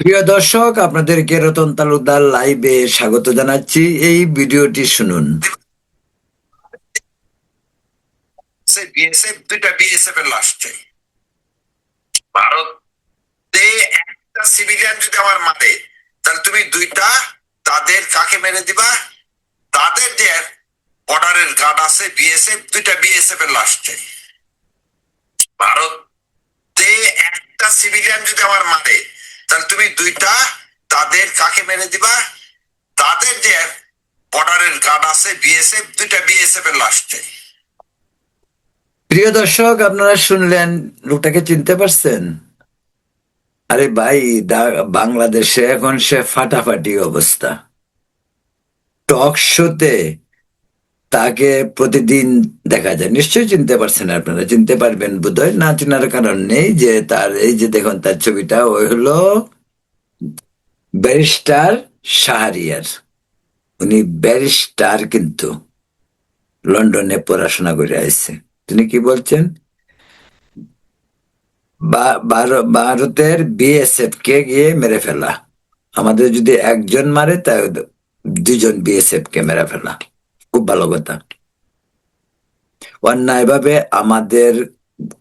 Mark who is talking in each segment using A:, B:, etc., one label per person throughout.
A: প্রিয় দর্শক, আপনাদেরকে রতন তালুকদার লাইভে স্বাগত জানাচ্ছি। এই ভিডিওটি শুনুন। বিএসএফ দুইটা বিএসএফ এর লাশ চাই। ভারতে একটা সিভিলিয়ান যদি আমার মারে, তাহলে তুমি দুইটা তাদের কাকে মেরে দিবা? তাদের যে বর্ডারের গার্ড আছে বিএসএফ, দুইটা বিএসএফ এর লাশ চাই। ভারতে একটা সিভিলিয়ান যদি আমার মারে, তাহলে তুমি দুইটা তাদের কাকে মেরে দিবা? তাদের যে বর্ডারের গার্ড আছে বিএসএফ, দুইটা বিএসএফ এর লাশ চাই। প্রিয় দর্শক, আপনারা শুনলেন, লোকটাকে চিনতে পারছেন? আরে ভাই, বাংলাদেশে এখন সে ফাটাফাটি অবস্থা। টক শোতে তাকে প্রতিদিন দেখা যায়। নিশ্চয়ই চিনতে পারছেন, আপনারা চিনতে পারবেন বোধহয়। না চেনার কারণ নেই, যে তার এই যে দেখুন তার ছবিটা, ওই হলো ব্যারিস্টার শাহরিয়ার। উনি ব্যারিস্টার, কিন্তু লন্ডনে পড়াশোনা করে আসছে। তিনি কি বলছেন? ভারতের বিএসএফ কে গিয়ে মেরে ফেলা। আমাদের যদি একজন মারে, তা দুজন বিএসএফ কে মেরে ফেলা। খুব ভালো কথা। অন্যায় ভাবে আমাদের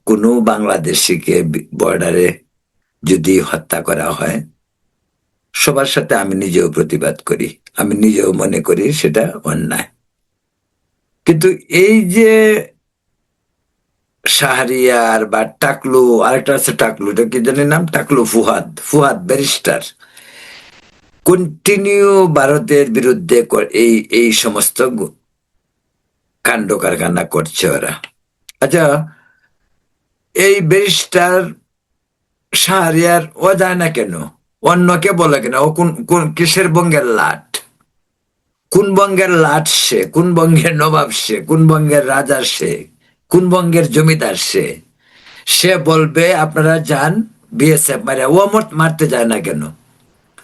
A: কোনো বাংলাদেশিকে বর্ডারে যদি হত্যা করা হয়, সবার সাথে আমি নিজেও প্রতিবাদ করি, আমি নিজেও মনে করি সেটা অন্যায়। কিন্তু এই যে শাহরিয়ার বা টাকলু, আরেকটা আছে টাকলু, এটা কি জানি নাম, টাকলু ফুহাদ, ফুহাদ ব্যারিস্টার, কন্টিনিউ ভারতের বিরুদ্ধে এই এই সমস্ত কাণ্ড কারখানা করছে ওরা। আচ্ছা, এই ব্যারিস্টার শাহরিয়ার ও যায় না কেন? অন্যকে বলে কেন? ও কোন কোন কিসের বঙ্গের লাট? কোন বঙ্গের লাট সে? কোন বঙ্গের নবাব সে? কোন বঙ্গের রাজা সে? কোন বঙ্গের জমিদার সে? সে বলবে আপনারা যান বিএসএফ মারে। ও মারতে যায় না কেন?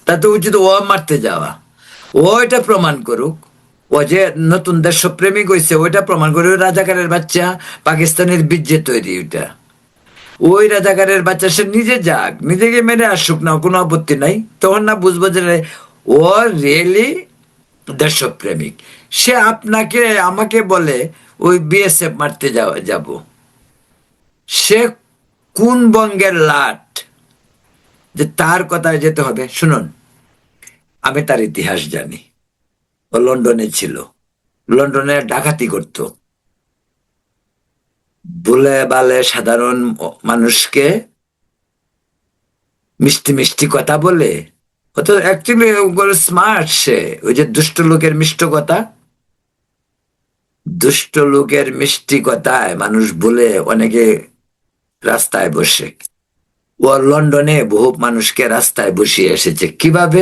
A: তা তো উচিত ও মারতে যাওয়া। ও এটা প্রমাণ করুক। ও যে নতুন দেশপ্রেমিক হয়েছে, ওইটা প্রমাণ করে। ওই রাজাকারের বাচ্চা, পাকিস্তানের বীর্যে তৈরি ওইটা। ওই রাজাকারের বাচ্চা, সে নিজে যাক, নিজেকে মেরে আসুক না, কোনো আপত্তি নাই। তখন না বুঝবো যে ও রিয়েলি দেশপ্রেমিক। সে আপনাকে আমাকে বলে ওই বিএসএফ মারতে যাব। সে কোন বঙ্গের লাট যে তার কথায় যেতে হবে? শুনুন, আমি তার ইতিহাস জানি। ও লন্ডনে ছিল, লন্ডনে ডাকাতি করত, ভুলে বালে সাধারণ মানুষকে মিষ্টি মিষ্টি কথা বলে। ও তো অ্যাকচুয়ালি স্মার্ট। সে ওই যে দুষ্ট লোকের মিষ্ট কথা, দুষ্ট লোকের মিষ্টি কথায় মানুষ বলে অনেকে রাস্তায় বসে। ও লন্ডনে বহু মানুষকে রাস্তায় বসিয়ে এসেছে। কিভাবে?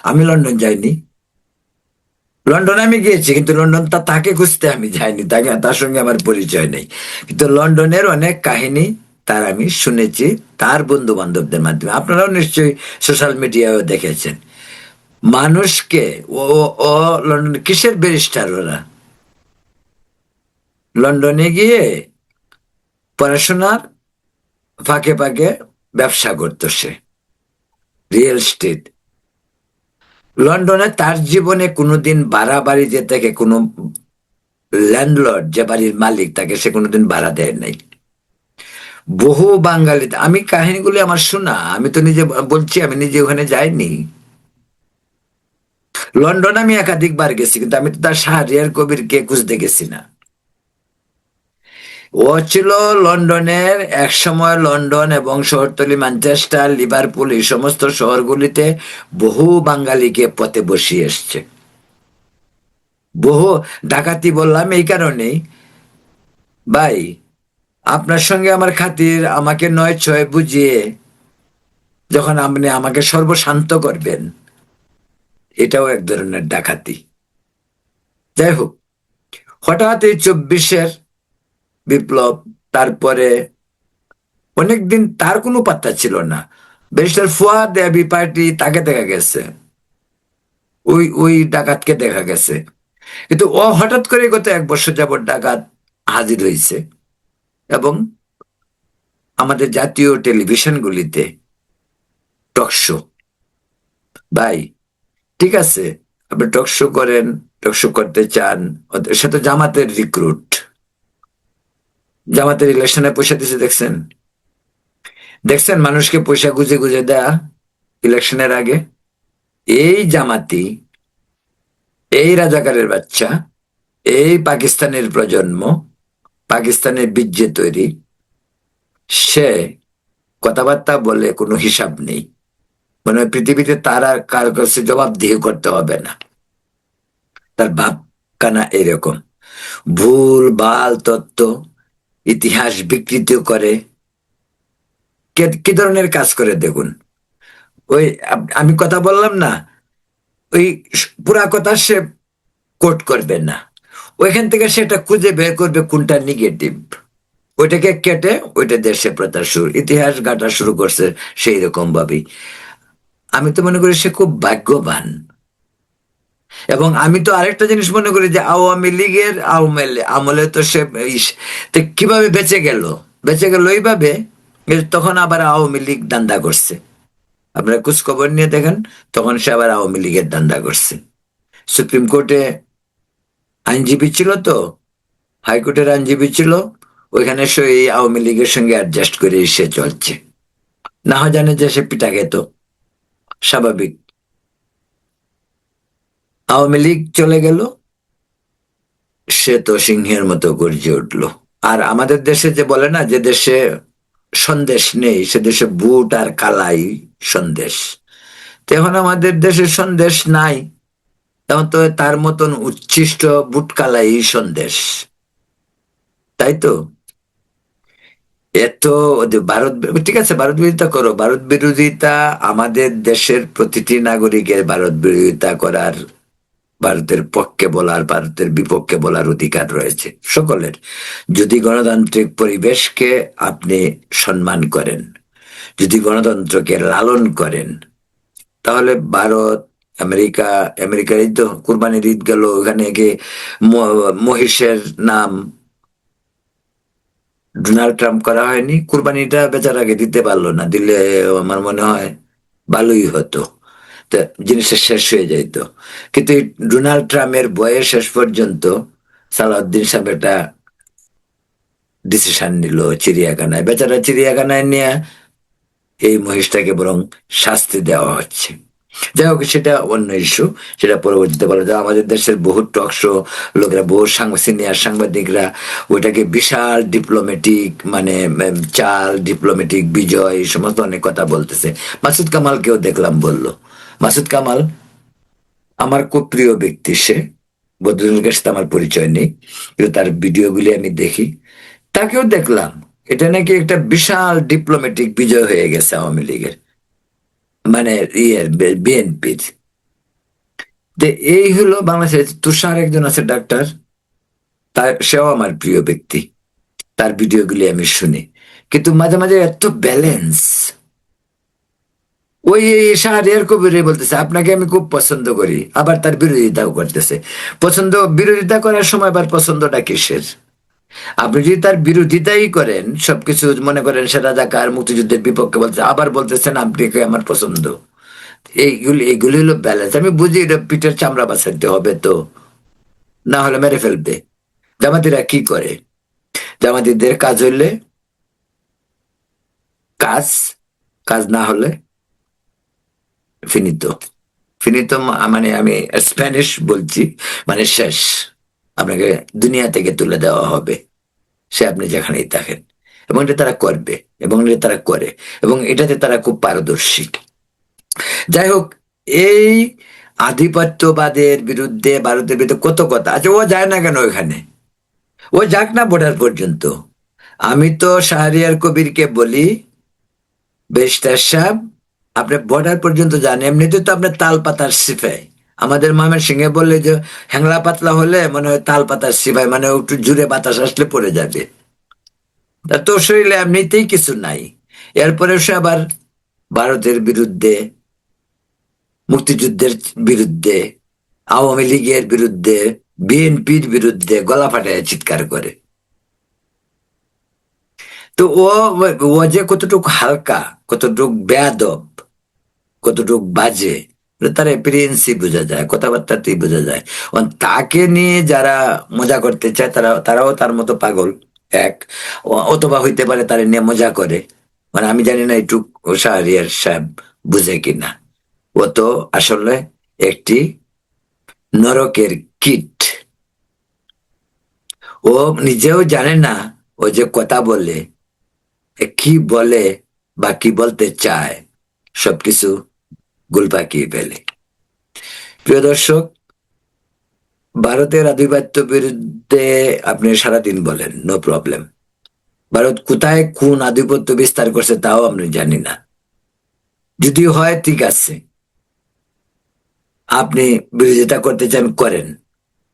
A: আমি লন্ডন যাইনি। লন্ডনে আমি গিয়েছি, কিন্তু লন্ডন তাকে খুঁজতে আমি যাইনি, তাকে, তার সঙ্গে আমার পরিচয় নেই। কিন্তু লন্ডনের অনেক কাহিনী তার আমি শুনেছি, তার বন্ধু বান্ধবদের মাধ্যমে। আপনারাও নিশ্চয়ই সোশ্যাল মিডিয়ায় দেখেছেন। মানুষকে ও ও লন্ডন কিসের ব্যারিস্টার ওরা? লন্ডনে গিয়ে পড়াশোনার ফাঁকে ফাঁকে ব্যবসা করতো সে, রিয়েল এস্টেট। লন্ডনে তার জীবনে কোনোদিন ভাড়া বাড়ি যে থেকে কোনো ল্যান্ডলর্ড, যে বাড়ির মালিক, তাকে সে কোনোদিন ভাড়া দেয় নাই। বহু বাঙালি, আমি কাহিনীগুলি আমার শোনা, আমি তো নিজে বলছি, আমি নিজে ওখানে যাইনি। লন্ডন আমি একাধিকবার গেছি, কিন্তু আমি তো তার শাহরিয়ার কবিরকে খুঁজতে গেছি না। ও ছিল লন্ডনের এক সময়, লন্ডন এবং শহরতলি ম্যানচেস্টার, লিভারপুল, এই সমস্ত শহরগুলিতে বহু বাঙালিকে পথে বসিয়ে এসছে। বহু ডাকাতি বললাম এই কারণেই, ভাই, আপনার সঙ্গে আমার খাতির, আমাকে নয় ছয় বুঝিয়ে যখন আপনি আমাকে সর্বশান্ত করবেন, এটাও এক ধরনের ডাকাতি। যাই হোক, হঠাৎ এই 24-এর বিপ্লব, তারপরে অনেকদিন তার কোনো পাত্তা ছিল না। ব্যারিস্টার ফুয়াদ এবি পার্টি, তাকে দেখা গেছে, ওই ওই ডাকাতকে দেখা গেছে। কিন্তু ও হঠাৎ করে গত 1 বছর যাবৎ ডাকাত হাজির হয়েছে, এবং আমাদের জাতীয় টেলিভিশনগুলিতে টকশো। ভাই ঠিক আছে, আপনি টকশো করেন, টকশো করতে চান, সে তো জামাতের রিক্রুট, জামাতের ইলেকশনে পয়সা দিছে দেখছেন? দেখছেন মানুষকে পয়সা গুজে গুজে দেয়া ইলেকশনের আগে? এই জামাতি, এই রাজাকারের বাচ্চা, এই পাকিস্তানের প্রজন্ম, পাকিস্তানের বীর্যে তৈরি, সে কথাবার্তা বলে কোনো হিসাব নেই। মানে পৃথিবীতে তার আর কার কাছে জবাবদিহি করতে হবে না, তার ভাব কানা এরকম ভুল ভাল তত্ত্ব, ইতিহাস বিকৃত করে। কি ধরনের কাজ করে দেখুন। ওই আমি কথা বললাম না, ওই পুরা কথা সে কোট করবে না, ওইখান থেকে সেটা খুঁজে বের করবে কোনটা নেগেটিভ, ওইটাকে কেটে ওইটা দেশে প্রচার শুরু, ইতিহাস গাঁটা শুরু করছে সেই রকম ভাবেই। আমি তো মনে করি সে খুব ভাগ্যবান। এবং আমি তো আরেকটা জিনিস মনে করি যে আওয়ামী লীগের আমলে তো সে তো কিভাবে বেঁচে গেল, বেঁচে গেল এইভাবে যে তখন আবার আওয়ামী লীগ দান্দা করছে। আপনারা খোঁজ খবর নিয়ে দেখেন, তখন সে আবার আওয়ামী লীগের দান্দা করছে। সুপ্রিম কোর্টে আইনজীবী ছিল, তো হাইকোর্টের আইনজীবী ছিল, ওইখানে সে এই আওয়ামী লীগের সঙ্গে অ্যাডজাস্ট করে সে চলছে। না হয় জানে যে সে পিটা খেত, স্বাভাবিক। আওয়ামী লীগ চলে গেল, সে তো সিংহের মতো গর্জে উঠলো। আর আমাদের দেশে যে বলে না, যে দেশে সন্দেশ নেই সে দেশে বুট আর কালাই সন্দেশ। তো এখন আমাদের দেশে সন্দেশ নাই, তেমন তো তার মতন উচ্ছিষ্ট বুট কালাই সন্দেশ, তাই তো। এত ভারত, ঠিক আছে ভারত বিরোধিতা করো, ভারত বিরোধিতা আমাদের দেশের প্রতিটি নাগরিকের ভারত বিরোধিতা করার, ভারতের পক্ষে বলার, ভারতের বিপক্ষে বলার অধিকার রয়েছে সকলের, যদি গণতান্ত্রিক পরিবেশকে আপনি সম্মান করেন, যদি গণতন্ত্রকে লালন করেন, তাহলে ভারত, আমেরিকা, আমেরিকার এই তো কুরবানির ঈদ গেল, ওখানে গিয়ে মহিষের নাম ডোনাল্ড ট্রাম্প করা হয়নি, কুরবানিটা বেচার আগে দিতে পারলো না, দিলে আমার মনে হয় ভালোই হতো, তা জিনিসটা শেষ হয়ে যাইতো। কিন্তু এই ডোনাল্ড ট্রাম্পের বয়স শেষ পর্যন্ত সালাউদ্দিন সাহেব একটা ডিসিশন নিল, চিড়িয়াখানায়, বেচারা চিড়িয়াখানায় নিয়ে এই মহিষটাকে বরং শাস্তি দেওয়া হচ্ছে। যাই হোক, সেটা অন্য ইস্যু, সেটা পরবর্তীতে বলা যায়। আমাদের দেশের বহু টক শো লোকেরা, বহু সিনিয়র সাংবাদিকরা ওইটাকে বিশাল ডিপ্লোম্যাটিক মানে চাল, ডিপ্লোম্যাটিক বিজয়, এই সমস্ত অনেক কথা বলতেছে। মাসুদ কামালকেও দেখলাম বললো। মাসুদ কামাল আমার খুব প্রিয় ব্যক্তি, সে বদরুলের সাথে আমার পরিচয় নেই, কিন্তু তার ভিডিওগুলি আমি দেখি, তাকেও দেখলাম। এটা নাকি একটা বিশাল ডিপ্লোম্যাটিক বিজয় হয়ে গেছে আওয়ামী লীগের, মানে ইয়ের, বিএনপির। এই হলো বাংলাদেশের। তুষার একজন আছে ডাক্তার, তার, সেও আমার প্রিয় ব্যক্তি, তার ভিডিওগুলি আমি শুনি, কিন্তু মাঝে মাঝে এত ব্যালেন্স। ওই শাহরিয়ার কবির বলতেছে আপনাকে আমি খুব পছন্দ করি, আবার তার বিরোধিতাও করতেছে। পছন্দ, বিরোধিতা করার সময় আবার পছন্দটা কিসের? আপনি যদি তার বিরোধিতাই করেন, সবকিছু মনে করেন সে রাজাকার, মুক্তিযুদ্ধের বিপক্ষে বলছে, আবার বলতেছেন আপনাকে আমার পছন্দ, এইগুলি হলো ব্যালেন্স। আমি বুঝি এটা পিঠের চামড়া বাঁচাতে হবে, তো না হলে মেরে ফেলবে। জামাতিরা কি করে? জামাতিদের কাজ হইলে কাজ, কাজ না হলে ফিনিতো। ফিনিতো মানে আমি স্প্যানিশ বলছি, মানে শেষ, আপনাকে দুনিয়া থেকে তুলে দেওয়া হবে, সে আপনি যেখানেই থাকেন। এবং এটা তারা করবে, এবং এটা তারা করে, এবং এটাতে তারা খুব পারদর্শী। যাই হোক, এই আধিপত্যবাদের বিরুদ্ধে, ভারতের বিরুদ্ধে কত কথা আছে, ও যায় না কেন ওইখানে? ও যাক না বর্ডার পর্যন্ত। আমি তো শাহরিয়ার কবিরকে বলি, ব্যারিস্টার সাহেব আপনি বর্ডার পর্যন্ত যান, এমনিতে তো আপনার তাল পাতার সিপাই। আমাদের মামের সিংহে বললে যে হ্যাংলা পাতলা হলে মনে হয় তাল পাতার সিপাই, মানে একটু জুড়ে বাতাস আসলে পড়ে যাবে, তা তোর শরীরে এমনিতেই কিছু নাই। এরপরে সে আবার ভারতের বিরুদ্ধে, মুক্তিযুদ্ধের বিরুদ্ধে, আওয়ামী লীগের বিরুদ্ধে, বিএনপির বিরুদ্ধে গলা ফাটায় চিৎকার করে। তো ও ও যে কতটুকু হালকা, কতটুকু বেয়াদব, কতটুক বাজে তার অ্যাপিয়ারেন্সই বোঝা যায়, কথাবার্তাতেই বোঝা যায়। তাকে নিয়ে যারা মজা করতে চায় তারাও তার মতো পাগল এক, অথবা হইতে পারে তারা নিয়ে মজা করে। মানে আমি জানি না একটু শাহরিয়ার সাহেব বুঝে কিনা। ও তো আসলে একটি নরকের কীট। ও নিজেও জানে না ও যে কথা বলে কি বলে বা কি বলতে চায়, সবকিছু গুলপাকিয়ে ফেলে। প্রিয় দর্শক, ভারতের আধিপত্য বিরুদ্ধে আপনি সারাদিন বলেন, নো প্রবলেম। ভারত কোথায় কোন আধিপত্য বিস্তার করছে তাও আপনি জানি না। যদি হয় ঠিক আছে, আপনি বিরোধিতা করতে চান করেন,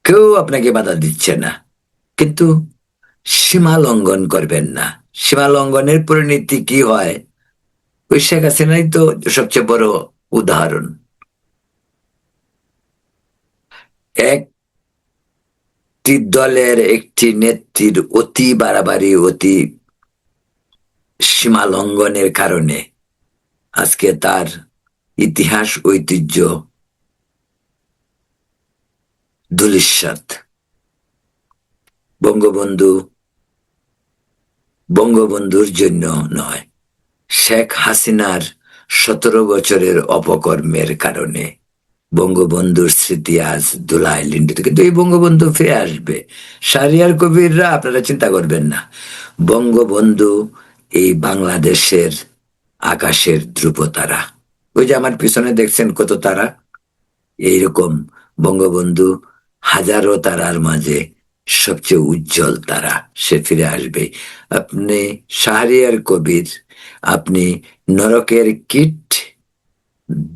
A: কেউ আপনাকে বাধা দিচ্ছে না, কিন্তু সীমা লঙ্ঘন করবেন না। সীমা লঙ্ঘনের পরিণতি কি হয়, ওই শেখ হাসিনাই তো সবচেয়ে বড় উদাহরণ। একটি দলের একটি নেত্রীর অতি বাড়াবাড়ি, অতি সীমা লঙ্ঘনের কারণে আজকে তার ইতিহাস ঐতিহ্য ধূলিসাৎ। বঙ্গবন্ধু বঙ্গবন্ধুর জন্য নয়, শেখ হাসিনার 17 বছরের অপকর্মের কারণে বঙ্গবন্ধুর স্মৃতি আজ ধুলায় লিণ্ডিত। কিন্তু এই বঙ্গবন্ধু ফিরে আসবে। শাহরিয়ার কবিররা আপনারা চিন্তা করবেন না। বঙ্গবন্ধু এই বাংলাদেশের আকাশের ধ্রুবতারা। ওই যে আমার পিছনে দেখছেন কত তারা, এইরকম বঙ্গবন্ধু হাজারো তারার মাঝে সবচেয়ে উজ্জ্বল তারা। সে ফিরে আসবে। আপনি শাহরিয়ার কবির, আপনি নরকের কীট,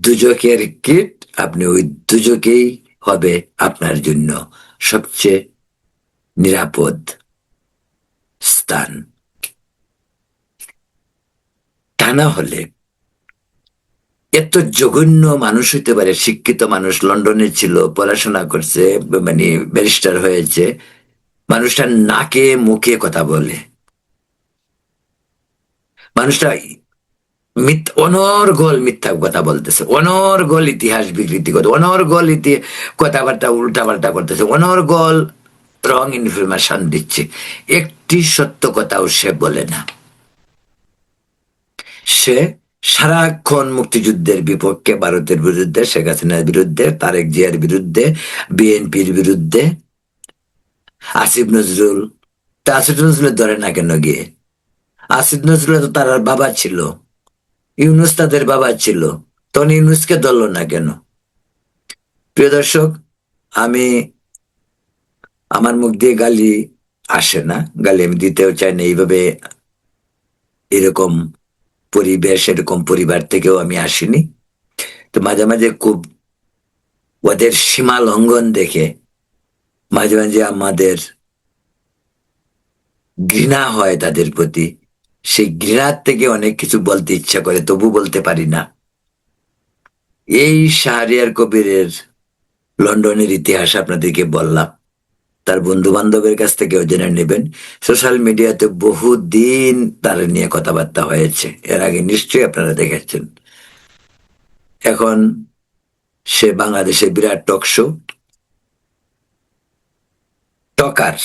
A: দুজকের কীট, আপনি ওই দুজকেই হবে আপনার জন্য সবচেয়ে নিরাপদ স্থান। তা না হলে এত জঘন্য মানুষ হইতে পারে, শিক্ষিত মানুষ, লন্ডনে ছিল, পড়াশোনা করছে, মানে ব্যারিস্টার হয়েছে, মানুষটা নাকে মুখে কথা বলে, মানুষটা অনর্গল মিথ্যা কথা বলতেছে, অনর্গল ইতিহাস বিকৃতি করতে, অনর্গল কথাবার্তা উল্টাপাল্টা করতেছে, অনর্গল রং ইনফরমেশন দিচ্ছে, একটি সত্য কথাও সে বলে না। সে সারাক্ষণ মুক্তিযুদ্ধের বিপক্ষে, ভারতের বিরুদ্ধে, শেখ হাসিনার বিরুদ্ধে, তারেক জিয়ার বিরুদ্ধে, বিএনপির বিরুদ্ধে, আসিফ নজরুল। তা আসিফ নজরুলের ধরে না কেন গিয়ে? আসিফ নজরুল তো তার বাবা ছিল, ইউনুস তাদের বাবা ছিল, তখন ইউনুসকে ধরল না কেন? প্রিয় দর্শক, আমি আমার মুখ দিয়ে গালি আসে না, গালি আমি দিতেও চাই না। এইভাবে এরকম পরিবেশ, এরকম পরিবার থেকেও আমি আসিনি। তো মাঝে মাঝে খুব ওদের সীমা লঙ্ঘন দেখে মাঝে মাঝে আমাদের ঘৃণা হয় তাদের প্রতি। সেই ঘৃণার থেকে অনেক কিছু বলতে ইচ্ছা করে, তবু বলতে পারি না। এই শাহরিয়ার কবিরের লন্ডনের ইতিহাস আপনাদেরকে বললাম, তার বন্ধু বান্ধবের কাছ থেকেও জেনে নেবেন। সোশ্যাল মিডিয়াতে বহুদিন তার নিয়ে কথাবার্তা হয়েছে, এর আগে নিশ্চয়ই আপনারা দেখেছেন। এখন সে বাংলাদেশে বিরাট টক শো, টকার।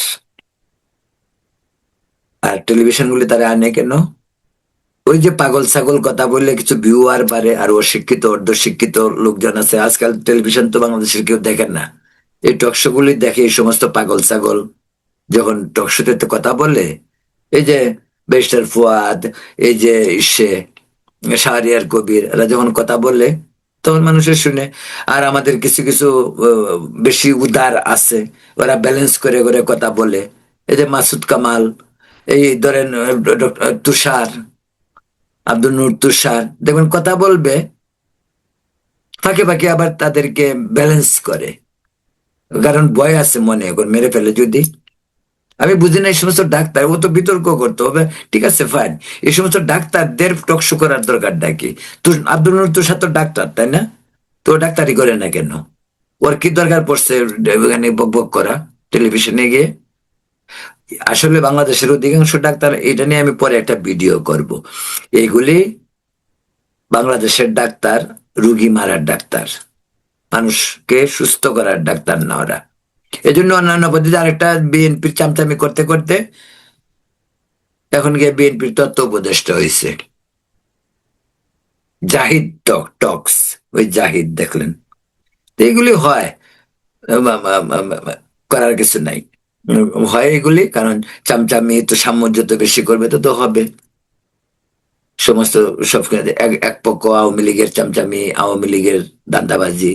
A: আর টেলিভিশনগুলি তারা আনে কেন? ওই যে পাগল ছাগল কথা বললে কিছু ভিউয়ার বাড়ে, আর অশিক্ষিত অর্ধশিক্ষিত লোকজন আছে। আজকাল টেলিভিশন তো বাংলাদেশের কেউ দেখেন না, এই টকশো গুলি দেখে এই সমস্ত পাগল ছাগল যখন টকশোতে কথা বলে। এই যে ব্যারিস্টার ফুয়াদ, এই যে সে শাহরিয়ার কবির, এরা যখন কথা বলে তখন মানুষের শুনে। আর আমাদের কিছু কিছু বেশি উদার আছে, ওরা ব্যালেন্স করে করে কথা বলে। এই যে মাসুদ কামাল, এই ধরেন তুষার, আব্দুল নূর তুষার, দেখবেন কথা বলবে, ফাঁকে ফাঁকে আবার তাদেরকে ব্যালেন্স করে, কারণ ভয় আছে মনে, এখন মেরে ফেলে যদি। আমি বুঝি না এই সমস্ত ডাক্তার, ও তো বিতর্ক করতে হবে, ঠিক আছে ফাইন। এই সমস্ত ডাক্তারদের টকশো করার দরকারটা কি? আব্দুল নূর তুষার তো ডাক্তার, তাই না? তো ও ডাক্তারি করে না কেন? ওর কি দরকার পড়ছে এখানে বক বক করা টেলিভিশনে গিয়ে? আসলে বাংলাদেশের অধিকাংশ ডাক্তার, এটা নিয়ে আমি পরে একটা ভিডিও করব। এইগুলি বাংলাদেশের ডাক্তার রুগী মারার ডাক্তার, মানুষকে সুস্থ করার ডাক্তার না ওরা। এই জন্য অন্যান্য পদ্ধতি আরেকটা বিএনপির চামচামি করতে করতে এখন গিয়ে বিএনপির তত্ত্ব উপদেষ্টা হয়েছে জাহিদ টক্স, ওই জাহিদ দেখলেন। তো এগুলি হয়, করার কিছু নাই। হয় এগুলি, কারণ চামচামি তো সামঞ্জস্য বেশি করবে তো তো হবে সমস্ত সব। এক পক্ষ আওয়ামী লীগের চামচামি, আওয়ামী লীগের দান্দাবাজি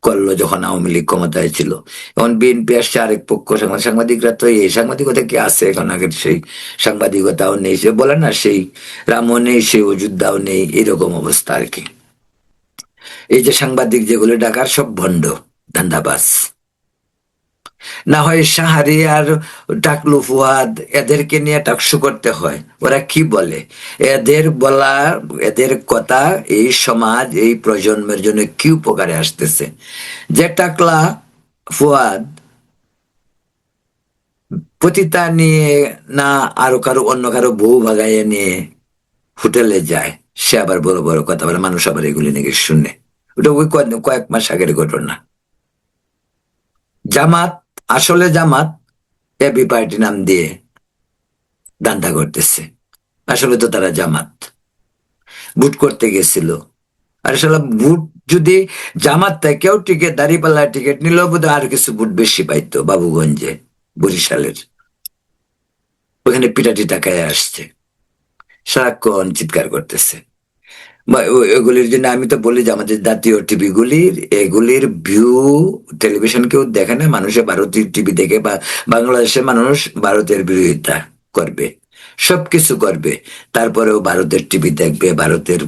A: করলো যখন আওয়ামী লীগ ক্ষমতায় ছিল। এখন বিএনপি আসছে আরেক পক্ষ, সাংবাদিকরা তো এই সাংবাদিকতা কি আছে এখন, আগের সেই সাংবাদিকতাও নেই, সে বলে না সেই রামও নেই সেই অযোধ্যাও নেই, এরকম অবস্থা আর কি। এই যে সাংবাদিক যেগুলো ডাকার সব ভণ্ড ধান্দাবাজ। না হয় সাহারি আর টাকলু ফুয়াদ এদেরকে নিয়ে টাকসু করতে হয়, ওরা কি বলে, এদের বলা, এদের কথা এই সমাজ এই প্রজন্মের জন্য কি উপকারে আসতেছে। যে টাকলা ফুয়াদ পতিতা নিয়ে না আরো কারো অন্য কারো বউ ভাগাইয়ে নিয়ে হোটেলে যায়, সে আবার বড় বড় কথা বলে, মানুষ আবার এগুলি নাকি শুনে। ওটা ওই কয়েক মাস আগের ঘটনা। জামাত, আসলে জামাত এবি পার্টি নাম দিয়ে দান্দা করতেছে, আসলে তো তারা জামাত ভোট করতে গেছিল। আর আসলে ভোট যদি জামাত থেকেও টিকিট দাঁড়িপাল্লা টিকিট নিল বোধহয় আর কিছু ভোট বেশি পাইতো বাবুগঞ্জে, বরিশালের ওখানে পিটাটি টাকায় আসছে, সারাক্ষণ চিৎকার করতেছে। এগুলির জন্য আমি তো বলি যে আমাদের জাতীয় টিভি গুলির এগুলির ভিউ, টেলিভিশন কেউ দেখে না, মানুষে ভারতীয় টিভি দেখে, বা বাংলাদেশের মানুষ ভারতের বিরোধিতা করবে, সবকিছু করবে, তারপরেও ভারতের টিভি দেখবে, ভারতের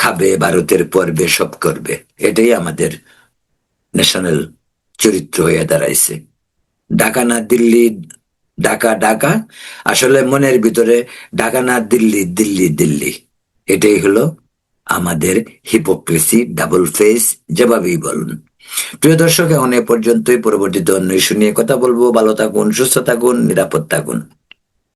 A: খাবে, ভারতের পড়বে, সব করবে। এটাই আমাদের ন্যাশনাল চরিত্র হয়ে দাঁড়াইছে। ঢাকা না দিল্লি, ঢাকা ঢাকা, আসলে মনের ভিতরে ঢাকা না দিল্লি, দিল্লি দিল্লি। এটাই হলো আমাদের হিপোক্রেসি, ডাবল ফেস, যেভাবেই বলুন। প্রিয় দর্শক, এখন এ পর্যন্তই। পরবর্তীতে অন্য ইস্যু নিয়ে কথা বলবো। ভালো থাকুন, সুস্থ থাকুন, নিরাপদ থাকুন।